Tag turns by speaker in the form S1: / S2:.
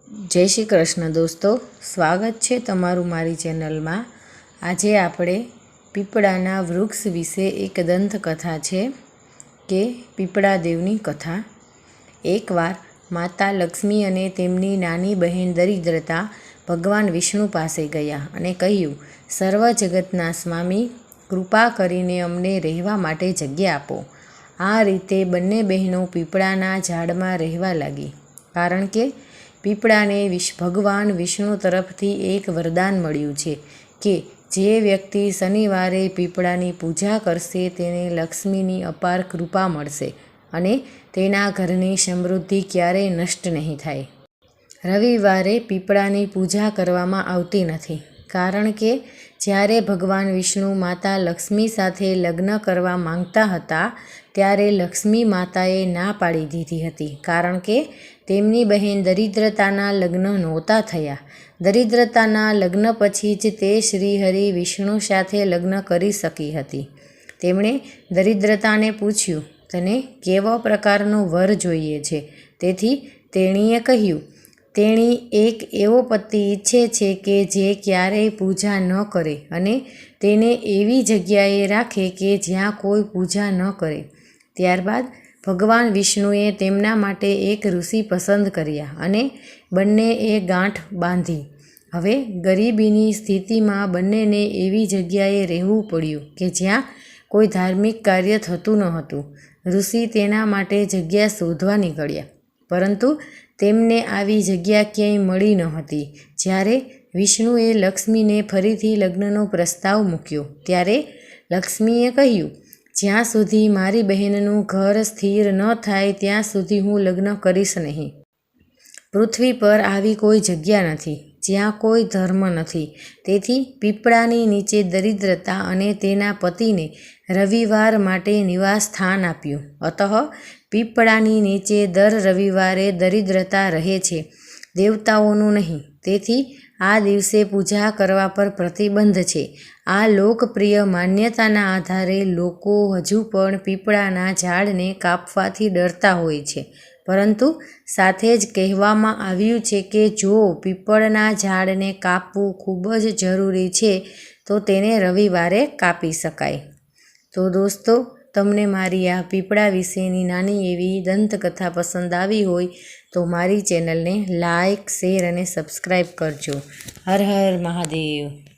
S1: जय श्री कृष्ण दोस्तों, स्वागत है तमारू मारी चेनल में। आज आपणे पीपळाना वृक्ष विषे एक दंतकथा है कि पीपळा देवनी कथा। एक वार माता लक्ष्मी अने तेमनी नानी बहन दरिद्रता भगवान विष्णु पासे गया अने कह्यु, सर्व जगतना स्वामी, कृपा करीने अमने रहेवा माटे जग्या आपो। आ रीते बंने बहनों पीपळाना झाड़मां रहेवा लागी, कारण के पीपळाने भगवान विष्णु तरफथी एक वरदान मळ्युं छे कि जे व्यक्ति शनिवारे पीपळानी पूजा करशे तेने लक्ष्मीनी अपार कृपा मळशे अने तेना घरनी समृद्धि क्यारेय नष्ट नहीं थाय। रविवारे पीपळानी पूजा करवामां आवती नथी, कारण के ज्यारे भगवान विष्णु माता लक्ष्मी साथे लग्न करवा मांगता हता त्यारे लक्ष्मी माताए ना पाड़ी दीधी हती, कारण के तेमनी बहन दरिद्रताना लग्न नहोता थया। दरिद्रताना लग्न पछी ज ते श्रीहरि विष्णु साथे लग्न करी शकी हती। तेमणे दरिद्रताने पूछ्युं, तने केवो प्रकारनो वर जोईए छे? तेथी तेणीए कह्युं, तेणी एक एवो पति ईच्छे छे के जे क्यारेय पूजा न करे अने तेने एवी जग्याए राखे के ज्यां कोई पूजा न करे। त्यारबाद भगवान विष्णुए तेमना माटे एक ऋषि पसंद कर्या अने बंनेए गांठ बांधी। हवे गरीबीनी स्थितिमां बंनेने एवी जग्याए रहेवुं पड्युं के ज्यां कोई धार्मिक कार्य थतुं न हतुं। ऋषि तेना माटे जग्या शोधवा निकळ्या, परंतु तेमने आवी जग्या क्यांय मळी न हती। ज्यारे विष्णुए लक्ष्मीने फरीथी लग्ननो प्रस्ताव मूक्यो त्यारे लक्ष्मीए कह्युं, ज्यां सुधी मारी बहेननुं घर स्थिर न थाय त्यां सुधी हूँ लग्न करीश नहीं। पृथ्वी पर आवी कोई जग्या नथी ज्यां कोई धर्म नथी, तेथी पीपळानी नीचे दरिद्रता अने तेना पतिने रविवार माटे निवास स्थान आप्युं। अतः पीपळानी नीचे दर रविवारे दरिद्रता रहे छे, देवताओनुं नहीं। तेथी आ दिवसे पूजा करवा पर प्रतिबंध छे। आ लोकप्रिय मान्यताना आधारे लोको हजू पण पीपळाना झाड़ने कापवाथी डरता होय छे, परंतु साथे ज कहेवामां आव्युं छे के जो पीपळना झाड़ने कापवुं खूब ज जरूरी छे तो तेने रविवारे कापी शकाय। तो दोस्तों, तमने मारी आ पीपळा विशेनी नानी एवी दंतकथा पसंद आवी होय तो मारी चेनल ने लाइक, शेर अने सब्सक्राइब करजो। हर हर महादेव।